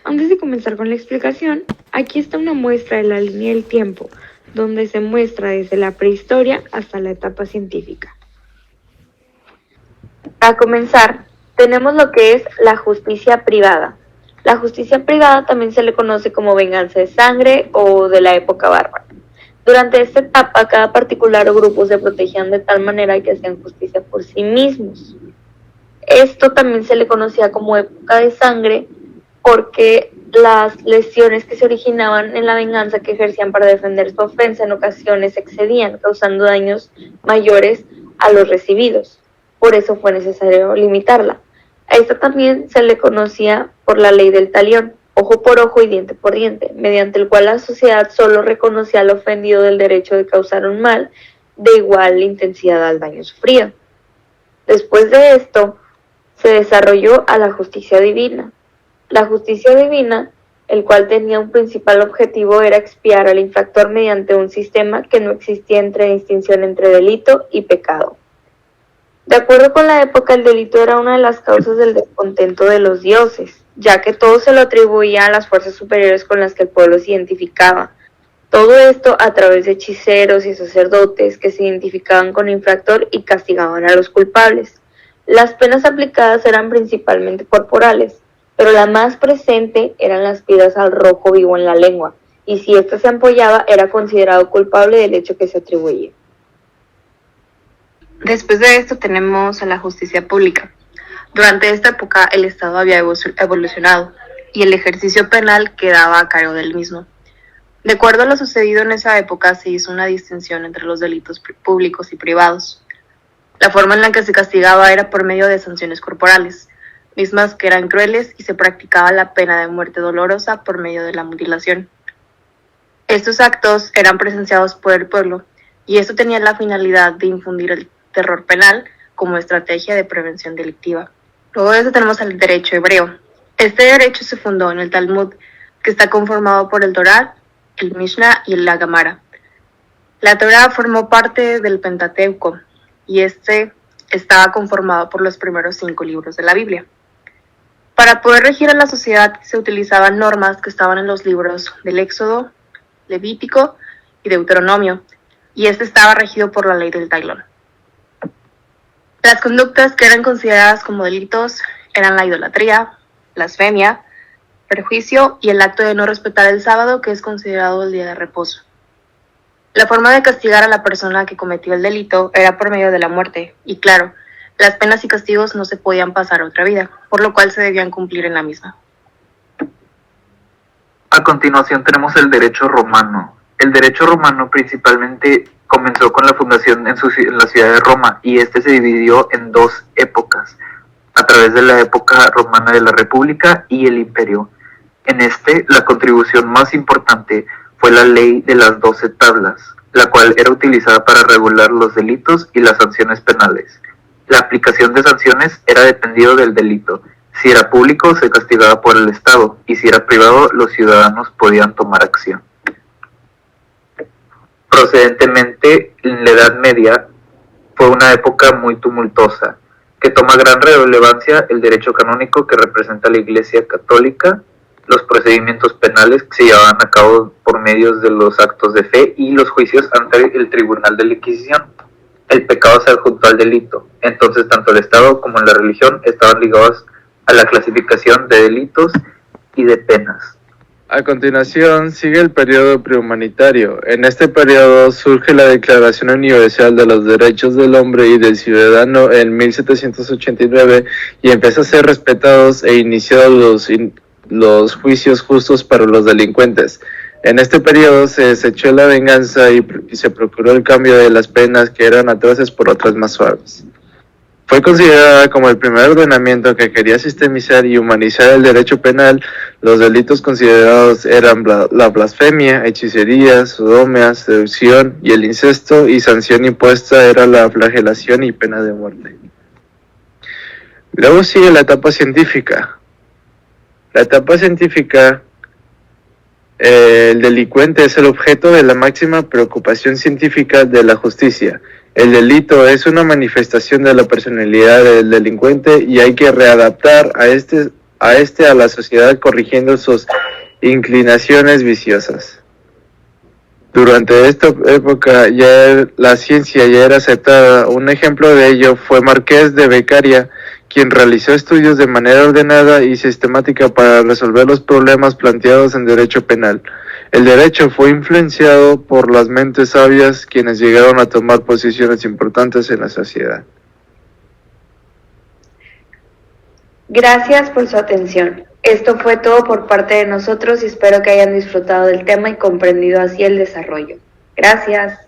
Antes de comenzar con la explicación, aquí está una muestra de la línea del tiempo, donde se muestra desde la prehistoria hasta la etapa científica. Para comenzar, tenemos lo que es la justicia privada. La justicia privada también se le conoce como venganza de sangre o de la época bárbara. Durante esta etapa, cada particular o grupo se protegían de tal manera que hacían justicia por sí mismos. Esto también se le conocía como época de sangre porque las lesiones que se originaban en la venganza que ejercían para defender su ofensa en ocasiones excedían, causando daños mayores a los recibidos. Por eso fue necesario limitarla. A esta también se le conocía por la ley del talión, ojo por ojo y diente por diente, mediante el cual la sociedad solo reconocía al ofendido del derecho de causar un mal de igual intensidad al daño sufrido. Después de esto, se desarrolló a la justicia divina. La justicia divina, el cual tenía un principal objetivo, era expiar al infractor mediante un sistema que no existía distinción entre delito y pecado. De acuerdo con la época, el delito era una de las causas del descontento de los dioses, ya que todo se lo atribuía a las fuerzas superiores con las que el pueblo se identificaba. Todo esto a través de hechiceros y sacerdotes que se identificaban con el infractor y castigaban a los culpables. Las penas aplicadas eran principalmente corporales, pero la más presente eran las piedras al rojo vivo en la lengua, y si ésta se ampollaba era considerado culpable del hecho que se atribuía. Después de esto tenemos a la justicia pública. Durante esta época el Estado había evolucionado y el ejercicio penal quedaba a cargo del mismo. De acuerdo a lo sucedido en esa época se hizo una distinción entre los delitos públicos y privados. La forma en la que se castigaba era por medio de sanciones corporales, mismas que eran crueles, y se practicaba la pena de muerte dolorosa por medio de la mutilación. Estos actos eran presenciados por el pueblo y esto tenía la finalidad de infundir el terror penal como estrategia de prevención delictiva. Luego de eso tenemos el derecho hebreo. Este derecho se fundó en el Talmud, que está conformado por el Torá, el Mishnah y la Gemara. La Torá formó parte del Pentateuco y este estaba conformado por los primeros 5 libros de la Biblia. Para poder regir a la sociedad se utilizaban normas que estaban en los libros del Éxodo, Levítico y Deuteronomio, y este estaba regido por la ley del Tailón. Las conductas que eran consideradas como delitos eran la idolatría, blasfemia, perjuicio y el acto de no respetar el sábado, que es considerado el día de reposo. La forma de castigar a la persona que cometió el delito era por medio de la muerte, y claro, las penas y castigos no se podían pasar a otra vida, por lo cual se debían cumplir en la misma. A continuación tenemos el derecho romano. El derecho romano principalmente comenzó con la fundación en la ciudad de Roma, y este se dividió en 2 épocas, a través de la época romana de la República y el Imperio. En la contribución más importante fue la ley de las 12 tablas, la cual era utilizada para regular los delitos y las sanciones penales. La aplicación de sanciones era dependido del delito. Si era público, se castigaba por el Estado, y si era privado, los ciudadanos podían tomar acción. Procedentemente, en la Edad Media, fue una época muy tumultuosa, que toma gran relevancia el derecho canónico que representa la Iglesia Católica, los procedimientos penales que se llevaban a cabo por medios de los actos de fe y los juicios ante el Tribunal de la Inquisición. El pecado se adjuntó al delito, entonces tanto el Estado como la religión estaban ligados a la clasificación de delitos y de penas. A continuación sigue el periodo prehumanitario. En este periodo surge la Declaración Universal de los Derechos del Hombre y del Ciudadano en 1789 y empieza a ser respetados e iniciados los juicios justos para los delincuentes. En este periodo se desechó la venganza y se procuró el cambio de las penas que eran atroces por otras más suaves. Fue considerada como el primer ordenamiento que quería sistemizar y humanizar el derecho penal. Los delitos considerados eran la blasfemia, hechicería, sodomía, seducción y el incesto, y sanción impuesta era la flagelación y pena de muerte. Luego sigue la etapa científica. La etapa científica, el delincuente es el objeto de la máxima preocupación científica de la justicia. El delito es una manifestación de la personalidad del delincuente y hay que readaptar a a la sociedad, corrigiendo sus inclinaciones viciosas. Durante esta época la ciencia ya era aceptada. Un ejemplo de ello fue Marqués de Beccaria, quien realizó estudios de manera ordenada y sistemática para resolver los problemas planteados en derecho penal. El derecho fue influenciado por las mentes sabias, quienes llegaron a tomar posiciones importantes en la sociedad. Gracias por su atención. Esto fue todo por parte de nosotros y espero que hayan disfrutado del tema y comprendido así el desarrollo. Gracias.